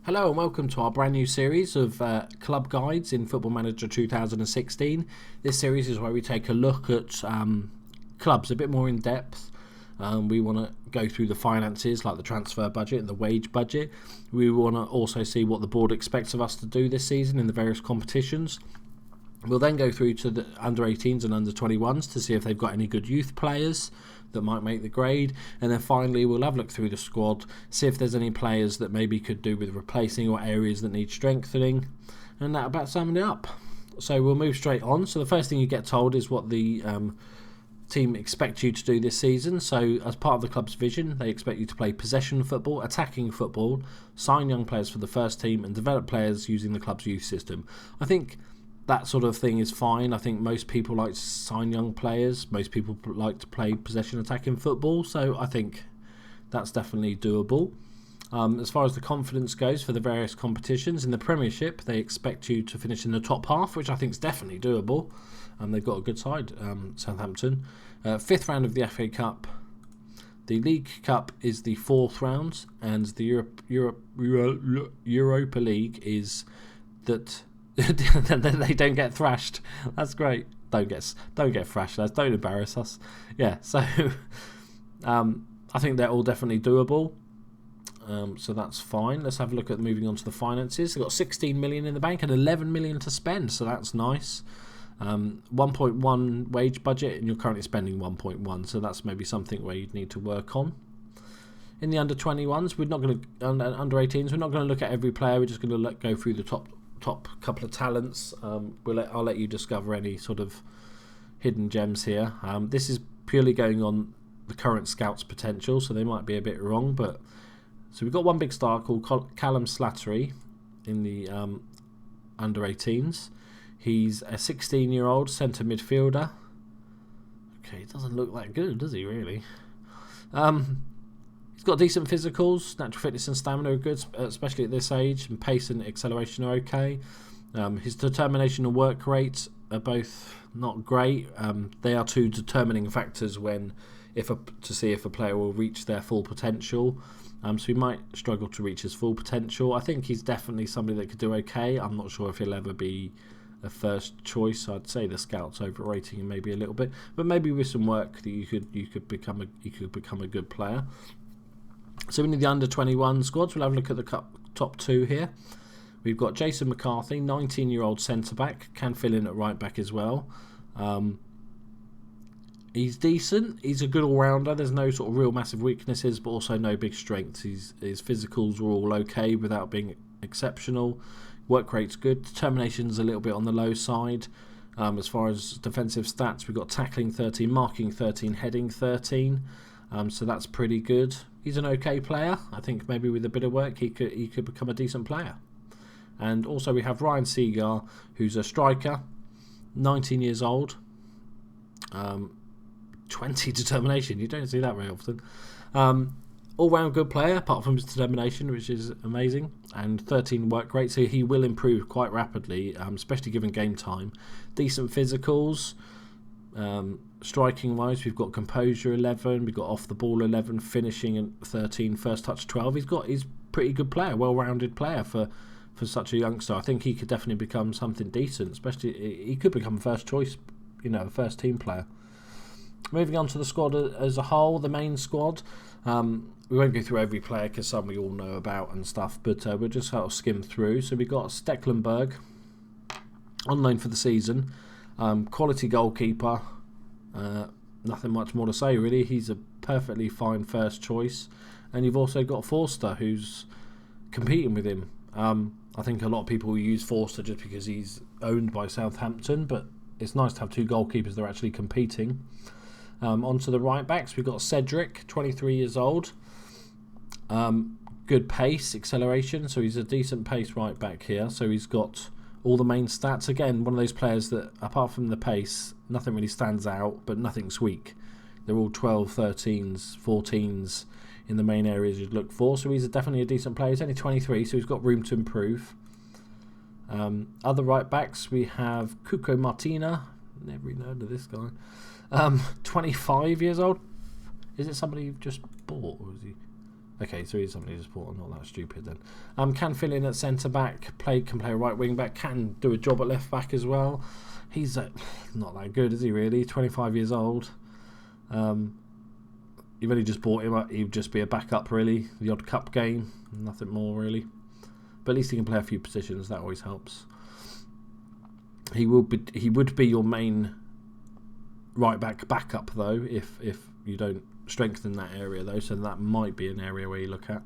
Hello and welcome to our brand new series of club guides in Football Manager 2016. This series is where we take a look at clubs a bit more in depth. We want to go through the finances like the transfer budget and the wage budget. We want to also see what the board expects of us to do this season in the various competitions. We'll then go through to the under-18s and under-21s to see if they've got any good youth players that might make the grade, and then finally we'll have a look through the squad, see if there's any players that maybe could do with replacing or areas that need strengthening, and that about summing it up. So we'll move straight on. So the first thing you get told is what the team expect you to do this season. So as part of the club's vision, they expect you to play possession football, attacking football, sign young players for the first team, and develop players using the club's youth system. I think that sort of thing is fine. I think most people like to sign young players. Most people like to play possession attacking football. So I think that's definitely doable. As far as the confidence goes for the various competitions, in the Premiership, they expect you to finish in the top half, which I think is definitely doable. They've got a good side, Southampton. Fifth round of the FA Cup. The League Cup is the fourth round, and the Europa League is that they don't get thrashed. That's great. Don't get thrashed, lads. Don't embarrass us. Yeah. So I think they're all definitely doable. So that's fine. Let's have a look at moving on to the finances. They've got 16 million in the bank and 11 million to spend. So that's nice. 1.1 wage budget, and you're currently spending 1.1. So that's maybe something where you'd need to work on. In the under 21s, we're not going to under 18s. We're not going to look at every player. We're just going to go through the top couple of talents. I'll let you discover any sort of hidden gems here. This is purely going on the current scouts' potential, so they might be a bit wrong. But so we've got one big star called Calum Slattery in the under 18s. He's a 16-year-old centre midfielder. Okay, he doesn't look that good, does he? Really? He's got decent physicals, natural fitness and stamina are good, especially at this age, and pace and acceleration are okay. His determination and work rate are both not great. They are two determining factors to see if a player will reach their full potential. So he might struggle to reach his full potential. I think he's definitely somebody that could do okay. I'm not sure if he'll ever be a first choice. I'd say the scouts overrating him maybe a little bit, but maybe with some work that you could become a good player. So in the under-21 squads, we'll have a look at the top two here. We've got Jason McCarthy, 19-year-old centre-back, can fill in at right-back as well. He's decent. He's a good all-rounder. There's no sort of real massive weaknesses, but also no big strengths. His physicals are all okay without being exceptional. Work rate's good. Determination's a little bit on the low side. As far as defensive stats, we've got tackling 13, marking 13, heading 13. So that's pretty good. He's an okay player. I think maybe with a bit of work he could become a decent player. And also we have Ryan Seager, who's a striker, 19 years old, 20 determination. You don't see that very often. All-round good player, apart from his determination, which is amazing, and 13 work rate, so he will improve quite rapidly, especially given game time. Decent physicals. Striking wise, we've got composure 11, we've got off the ball 11, finishing at 13, first touch 12. He's pretty good player, well-rounded player for such a youngster. I think he could definitely become something decent, especially he could become first choice, a first team player. Moving on to the squad as a whole, the main squad. We won't go through every player because some we all know about and stuff, but we'll just sort of skim through. So we've got Stecklenburg on loan for the season. Quality goalkeeper. Nothing much more to say really. He's a perfectly fine first choice. And you've also got Forster, who's competing with him. I think a lot of people use Forster just because he's owned by Southampton, but it's nice to have two goalkeepers that are actually competing. Onto the right backs, we've got Cedric, 23 years old. Good pace, acceleration, so he's a decent pace right back here. So he's got all the main stats. Again, one of those players that, apart from the pace, nothing really stands out, but nothing's weak. They're all 12, 13s, 14s in the main areas you'd look for. So he's definitely a decent player. He's only 23, so he's got room to improve. Other right backs, we have Cuoco Martina. Never even heard of this guy. 25 years old. Is it somebody you've just bought, or is he? Okay, so he's somebody to support. I'm not that stupid then. Can fill in at centre back. Can play right wing back. Can do a job at left back as well. He's not that good, is he? Really, 25 years old. You've only just bought him up. He'd just be a backup, really. The odd cup game, nothing more really. But at least he can play a few positions. That always helps. He would be your main right back backup though, if you don't strengthen that area though. So that might be an area where you look at.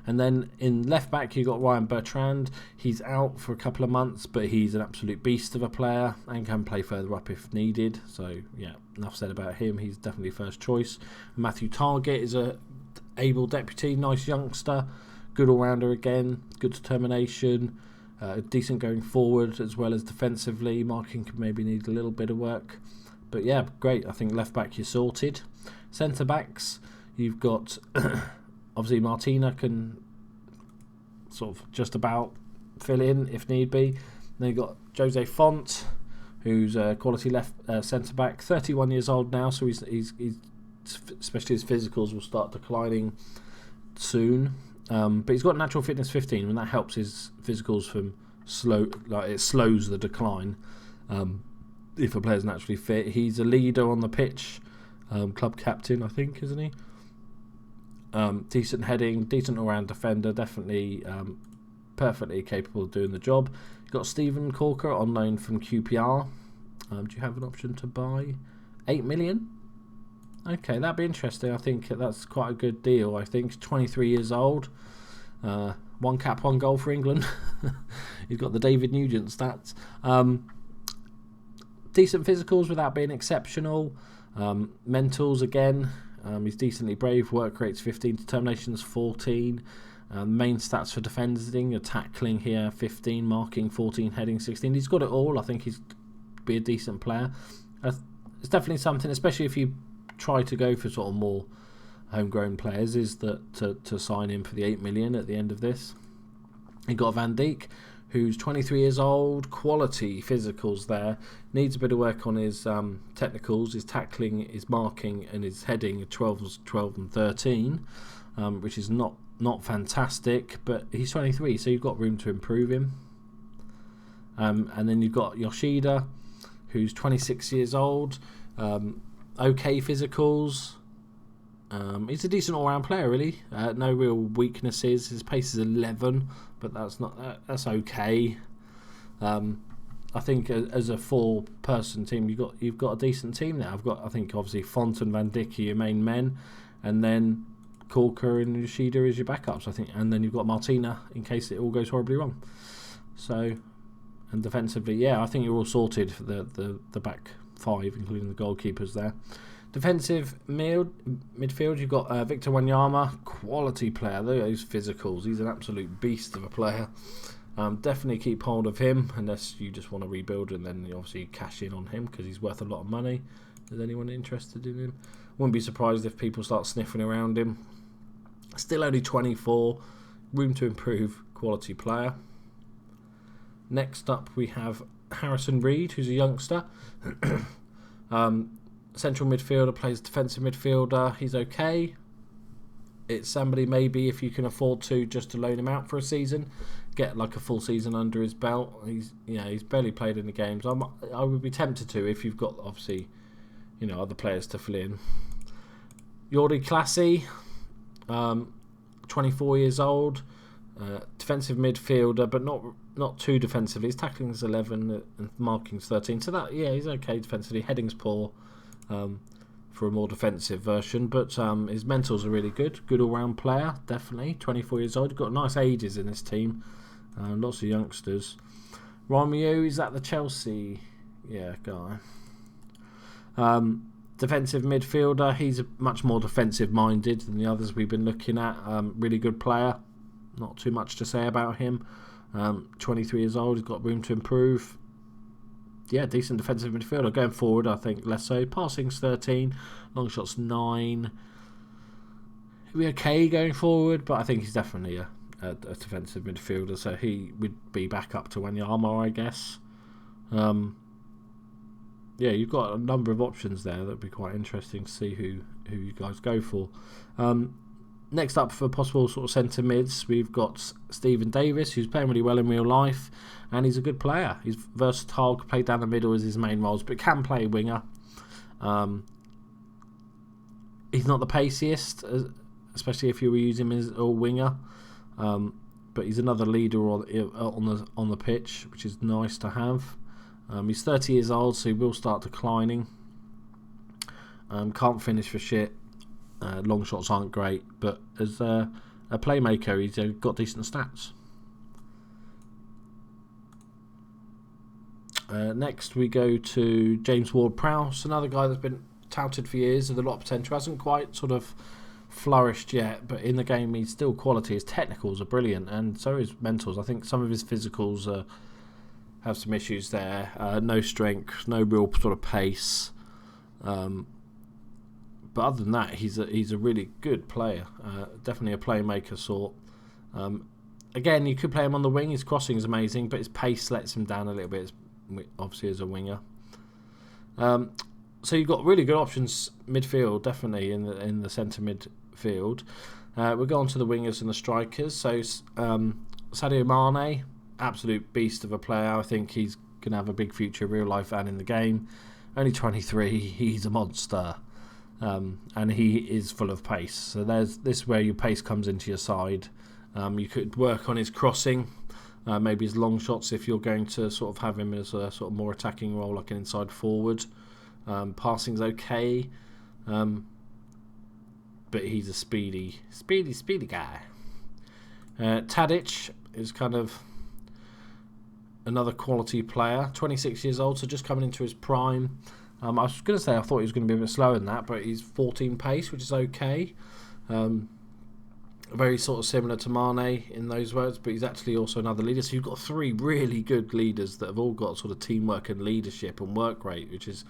And then in left back you got Ryan Bertrand. He's out for a couple of months, but he's an absolute beast of a player and can play further up if needed. So yeah, enough said about him. He's definitely first choice. Matthew Targett is a able deputy, nice youngster, good all-rounder again, good determination, decent going forward as well as defensively. Marking could maybe need a little bit of work, but yeah, great. I think left back you're sorted. Centre backs, you've got obviously Martina can sort of just about fill in if need be. Then you've got Jose Font, who's a quality left centre back, 31 years old now, so he's especially his physicals will start declining soon. But he's got natural fitness 15, and that helps his physicals from it slows the decline. If a player's naturally fit, he's a leader on the pitch, club captain, I think, isn't he? Decent heading, decent all-round defender, definitely perfectly capable of doing the job. You've got Stephen Corker on loan from QPR. Do you have an option to buy? 8 million? Okay, that'd be interesting. I think that's quite a good deal. I think 23 years old, 1 cap, 1 goal for England. He's got the David Nugent stats. Decent physicals without being exceptional. Mentals again. He's decently brave. Work rate's 15. Determination's 14. Main stats for defending: tackling here 15, marking 14, heading 16. He's got it all. I think he's be a decent player. It's definitely something, especially if you try to go for sort of more homegrown players, is that to sign him for the 8 million at the end of this. You got Van Dijk, who's 23 years old, quality physicals there, needs a bit of work on his technicals, his tackling, his marking and his heading at 12 and 13, which is not fantastic, but he's 23, so you've got room to improve him. And then you've got Yoshida, who's 26 years old, okay physicals. He's a decent all-round player, really. No real weaknesses. His pace is 11, but that's okay. I think as a 4-person team, you've got a decent team there. I think obviously Font and Van Dijk are your main men, and then Corker and Yoshida is your backups, I think, and then you've got Martina in case it all goes horribly wrong. So, and defensively, yeah, I think you're all sorted for the back 5, including the goalkeepers there. Defensive midfield, you've got Victor Wanyama, quality player. Those physicals, he's an absolute beast of a player. Definitely keep hold of him unless you just want to rebuild, and then you obviously cash in on him because he's worth a lot of money. Is anyone interested in him? Wouldn't be surprised if people start sniffing around him. Still only 24, room to improve, quality player. Next up we have Harrison Reed, who's a youngster. Central midfielder, plays defensive midfielder. He's okay. It's somebody maybe if you can afford to just to loan him out for a season, get like a full season under his belt. He's barely played in the games. I would be tempted to if you've got obviously other players to fill in. Jordi Classy, 24 years old, defensive midfielder, but not too defensively. His tackling's 11 and marking's 13. So that he's okay defensively. Heading's poor. For a more defensive version, but his mentals are really good. Good all-round player, definitely. 24 years old. Got nice ages in this team. Lots of youngsters. Romeo, is that the Chelsea guy? Defensive midfielder. He's much more defensive-minded than the others we've been looking at. Really good player. Not too much to say about him. 23 years old. He's got room to improve. Yeah, decent defensive midfielder. Going forward, I think less so. Passing's 13, long shots 9. He'll be okay going forward, but I think he's definitely a defensive midfielder, so he would be back up to Wanyama, I guess. You've got a number of options there. That'd be quite interesting to see who you guys go for. Next up for possible sort of centre mids, we've got Stephen Davis, who's playing really well in real life, and he's a good player. He's versatile, can play down the middle as his main roles, but can play winger. He's not the paciest, especially if you were using him as a winger, but he's another leader on the pitch, which is nice to have. He's 30 years old, so he will start declining. Can't finish for shit. Long shots aren't great, but as a playmaker, he's got decent stats. Next, we go to James Ward-Prowse, another guy that's been touted for years with a lot of potential. Hasn't quite sort of flourished yet, but in the game, he's still quality. His technicals are brilliant, and so is mentals. I think some of his physicals have some issues there. No strength, no real sort of pace. But other than that, he's a really good player. Definitely a playmaker sort. Again, you could play him on the wing. His crossing is amazing, but his pace lets him down a little bit, obviously, as a winger. So you've got really good options midfield, definitely, in the centre midfield. We'll go on to the wingers and the strikers. So Sadio Mane, absolute beast of a player. I think he's going to have a big future real life and in the game. Only 23, he's a monster. And he is full of pace. So there's this where your pace comes into your side. You could work on his crossing, maybe his long shots if you're going to sort of have him as a sort of more attacking role, like an inside forward. Passing's okay, but he's a speedy guy. Tadich is kind of another quality player. 26 years old, so just coming into his prime. I was going to say I thought he was going to be a bit slower than that, but he's 14 pace, which is okay. Very sort of similar to Mane in those words, but he's actually also another leader. So you've got three really good leaders that have all got sort of teamwork and leadership and work rate, which is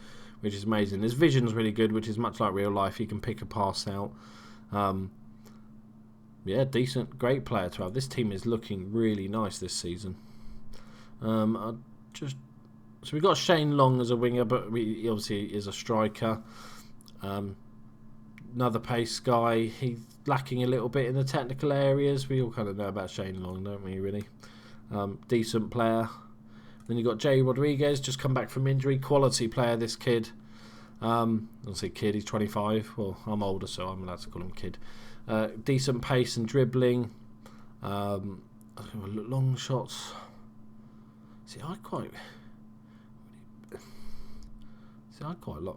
amazing. His vision's really good, which is much like real life. He can pick a pass out. Decent, great player to have. This team is looking really nice this season. So we've got Shane Long as a winger, but he obviously is a striker. Another pace guy. He's lacking a little bit in the technical areas. We all kind of know about Shane Long, don't we, really? Decent player. Then you've got Jay Rodriguez, just come back from injury. Quality player, this kid. I'll say kid, he's 25. Well, I'm older, so I'm allowed to call him kid. Decent pace and dribbling. Long shots. See, I quite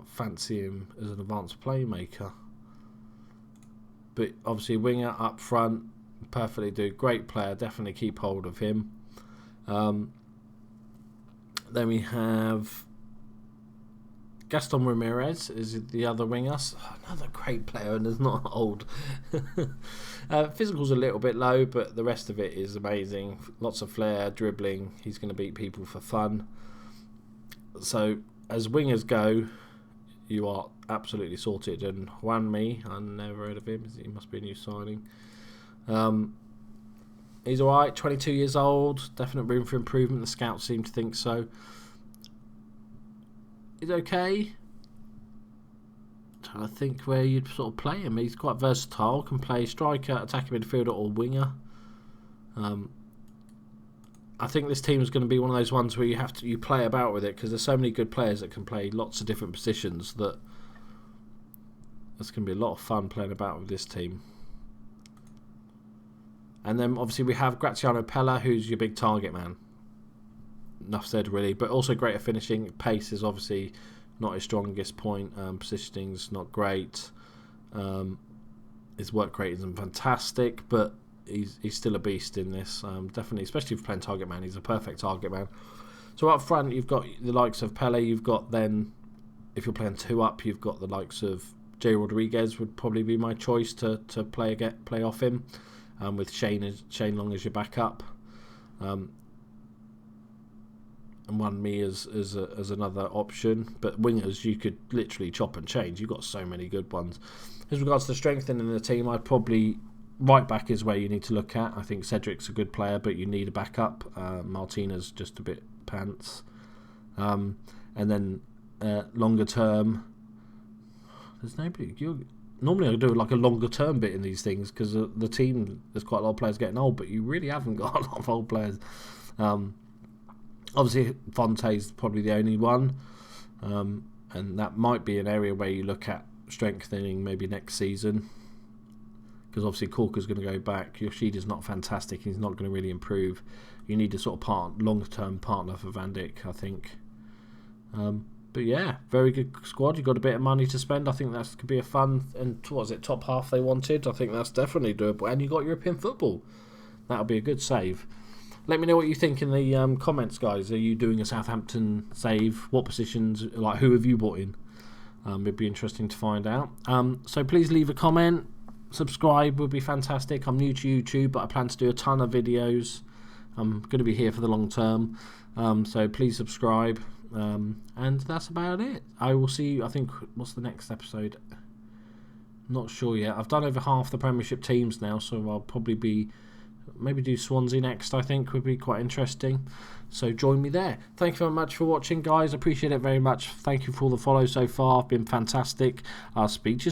fancy him as an advanced playmaker. But obviously, winger up front, perfectly do. Great player, definitely keep hold of him. Then we have Gaston Ramirez is the other winger. Another great player and is not old. Physical's a little bit low, but the rest of it is amazing. Lots of flair, dribbling. He's going to beat people for fun. So as wingers go, you are absolutely sorted. And Juan Mi, I never heard of him. He must be a new signing. He's alright, 22 years old. Definite room for improvement. The scouts seem to think so. He's okay. Trying to think where you'd sort of play him. He's quite versatile. Can play striker, attacking midfielder, or winger. I think this team is going to be one of those ones where you play about with it, because there's so many good players that can play lots of different positions that it's going to be a lot of fun playing about with this team. And then obviously we have Graziano Pella, who's your big target man. Enough said, really, but also great at finishing. Pace is obviously not his strongest point. Positioning's not great. His work rate isn't fantastic, but he's still a beast in this. Definitely, especially if you're playing target man, he's a perfect target man. So up front, you've got the likes of Pele. You've got then, if you're playing two up, you've got the likes of Jay Rodriguez would probably be my choice to play off him. With Shane Long as your backup, and Juan Mi as another option. But wingers, you could literally chop and change. You've got so many good ones. As regards to strengthening the team, I'd probably right back is where you need to look at. I think Cedric's a good player, but you need a backup. Martina's just a bit pants. And then longer term, there's nobody. normally I do like a longer term bit in these things because the team, there's quite a lot of players getting old, but you really haven't got a lot of old players. Obviously, Fonte's probably the only one, and that might be an area where you look at strengthening maybe next season, because obviously Cuoco's going to go back. Yoshida's not fantastic. He's not going to really improve. You need a sort of long-term partner for Van Dijk, I think. But yeah, very good squad. You've got a bit of money to spend. I think that could be a fun, and what was it, top half they wanted? I think that's definitely doable. And you got European football. That'll be a good save. Let me know what you think in the comments, guys. Are you doing a Southampton save? What positions, like who have you bought in? It'd be interesting to find out. So please leave a comment. Subscribe would be fantastic. I'm new to YouTube, but I plan to do a ton of videos. I'm going to be here for the long term. So please subscribe. And that's about it. I will see you, I think, what's the next episode? Not sure yet. I've done over half the Premiership teams now, so I'll probably maybe do Swansea next, I think, would be quite interesting. So join me there. Thank you very much for watching, guys. Appreciate it very much. Thank you for all the follows so far. Been fantastic. I'll speak to you